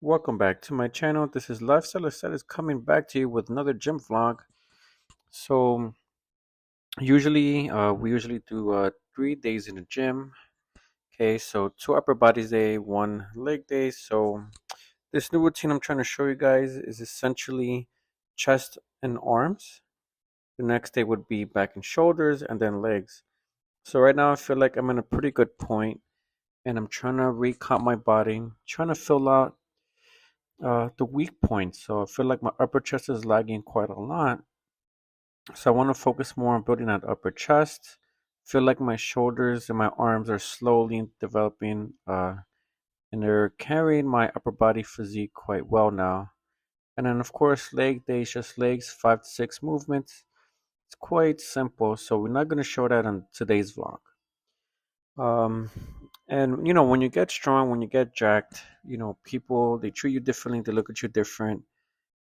Welcome back to my channel. This is Lifestyle Aesthetics coming back to you with another gym vlog. So we usually do 3 days in the gym. Okay, so 2 upper body day, 1 leg day. So this new routine I'm trying to show you guys is essentially chest and arms. The next day would be back and shoulders, and then legs. So right now I feel like I'm in a pretty good point, and I'm trying to recount my body, trying to fill out the weak points. So I feel like my upper chest is lagging quite a lot. So I want to focus more on building that upper chest. Feel like my shoulders and my arms are slowly developing, and they're carrying my upper body physique quite well now. And then of course leg days, just legs, 5 to 6 movements. It's quite simple. So we're not going to show that on today's vlog. Um, and when you get strong, when you get jacked, people they treat you differently, they look at you different.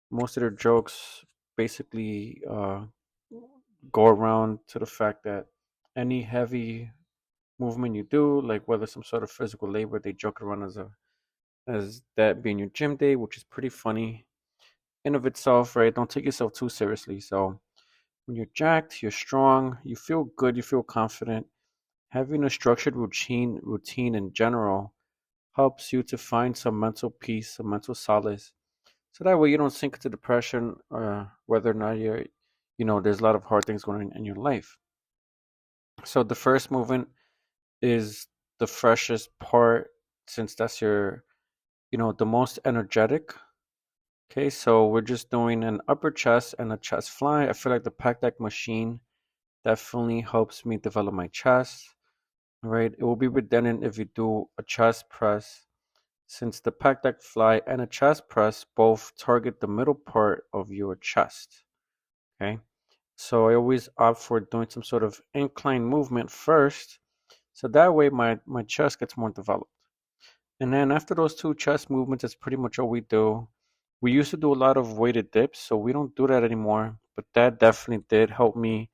Most of their jokes basically go around to the fact that any heavy movement you do, like whether some sort of physical labor, they joke around as that being your gym day, which is pretty funny in of itself, right? Don't take yourself too seriously. So when you're jacked, you're strong, you feel good, you feel confident. Having a structured routine in general helps you to find some mental peace, some mental solace. So that way you don't sink into depression, whether or not there's a lot of hard things going on in your life. So the first movement is the freshest part since that's the most energetic. Okay, so we're just doing an upper chest and a chest fly. I feel like the pack deck machine definitely helps me develop my chest. Right, it will be redundant if you do a chest press since the pack deck fly and a chest press both target the middle part of your chest. Okay, so I always opt for doing some sort of incline movement first, so that way my chest gets more developed. And then after those two chest movements, that's pretty much all we do. We used to do a lot of weighted dips, so we don't do that anymore. But that definitely did help me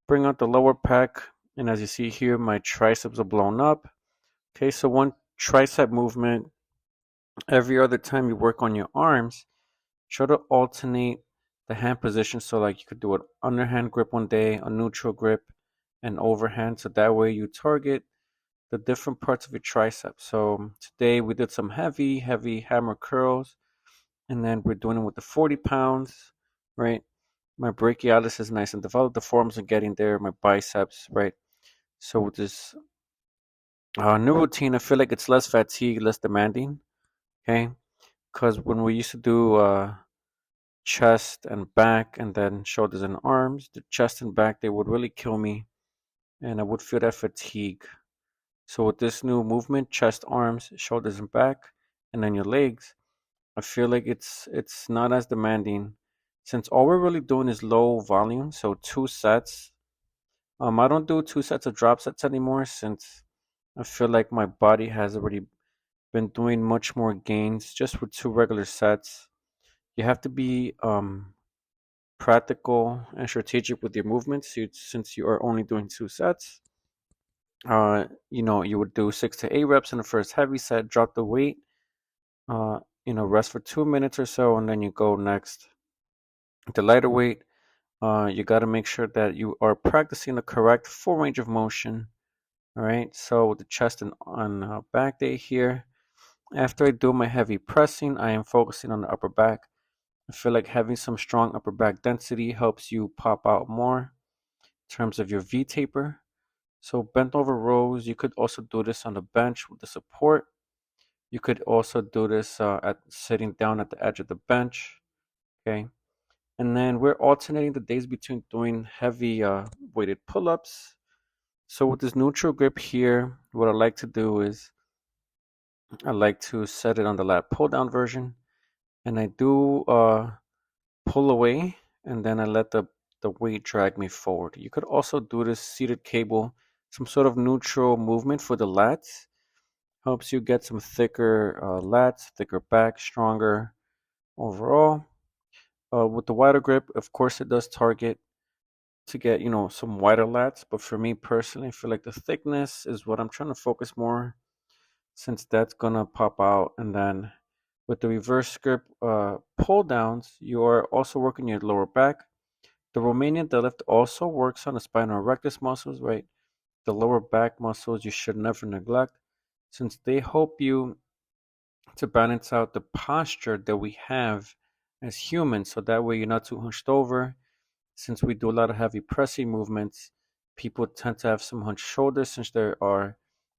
bring out the lower pack. And as you see here, my triceps are blown up. Okay, so one tricep movement every other time you work on your arms, try to alternate the hand position. So like you could do an underhand grip one day, a neutral grip, and overhand. So that way you target the different parts of your tricep. So today we did some heavy hammer curls, and then we're doing it with the 40 pounds, right? My brachialis is nice and developed. The forearms are getting there. My biceps, right? So with this new routine, I feel like it's less fatigue, less demanding. Okay, because when we used to do chest and back, and then shoulders and arms, the chest and back they would really kill me, and I would feel that fatigue. So with this new movement, chest, arms, shoulders, and back, and then your legs, I feel like it's not as demanding, since all we're really doing is low volume. So 2 sets. I don't do 2 sets of drop sets anymore since I feel like my body has already been doing much more gains just with 2 regular sets. You have to be practical and strategic with your movements since you are only doing 2 sets. You would do 6 to 8 reps in the first heavy set, drop the weight, rest for 2 minutes or so, and then you go next. The lighter weight, you got to make sure that you are practicing the correct full range of motion. All right, so the chest and on back day here. After I do my heavy pressing, I am focusing on the upper back. I feel like having some strong upper back density helps you pop out more in terms of your V taper. So bent over rows, you could also do this on the bench with the support. You could also do this at sitting down at the edge of the bench. Okay, and then we're alternating the days between doing heavy weighted pull-ups. So with this neutral grip here, what I like to do is I like to set it on the lat pull down version, and I do pull away, and then I let the weight drag me forward. You could also do this seated cable, some sort of neutral movement for the lats. Helps you get some thicker lats, thicker back, stronger overall. With the wider grip, of course, it does target to get some wider lats, but for me personally, I feel like the thickness is what I'm trying to focus more, since that's gonna pop out, and then With the reverse grip pull downs, you are also working your lower back. The Romanian deadlift also works on the spinal rectus muscles, right? The lower back muscles you should never neglect, since they help you to balance out the posture that we have as humans, so that way you're not too hunched over. Since we do a lot of heavy pressing movements, people tend to have some hunched shoulders since they are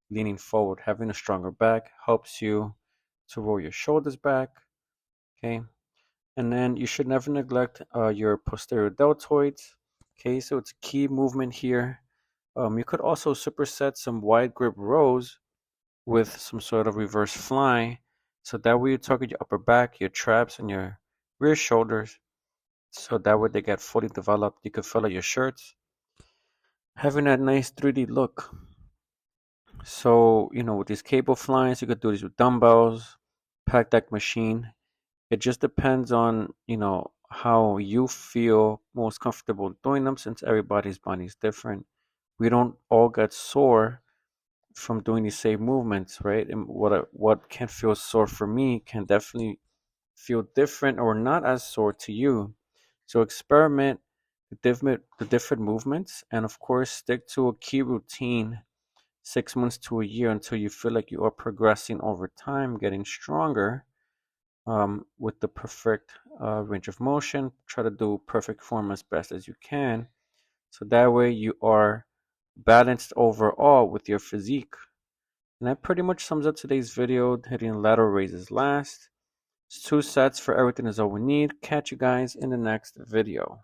leaning forward. Having a stronger back helps you to roll your shoulders back. Okay. And then you should never neglect your posterior deltoids. Okay, so it's a key movement here. You could also superset some wide grip rows with some sort of reverse fly. So that way you target your upper back, your traps, and your rear shoulders. So that way they get fully developed. You can fill out your shirts, having that nice 3D look. So, with these cable flies, you could do these with dumbbells, pack deck machine. It just depends on, how you feel most comfortable doing them, since everybody's body is different. We don't all get sore from doing these same movements, right? And what can feel sore for me can definitely feel different or not as sore to you. So experiment the different movements, and of course stick to a key routine 6 months to a year until you feel like you are progressing over time, getting stronger with the perfect range of motion. Try to do perfect form as best as you can. So that way you are balanced overall with your physique. And that pretty much sums up today's video. Hitting lateral raises last. It's 2 sets for everything is all we need. Catch you guys in the next video.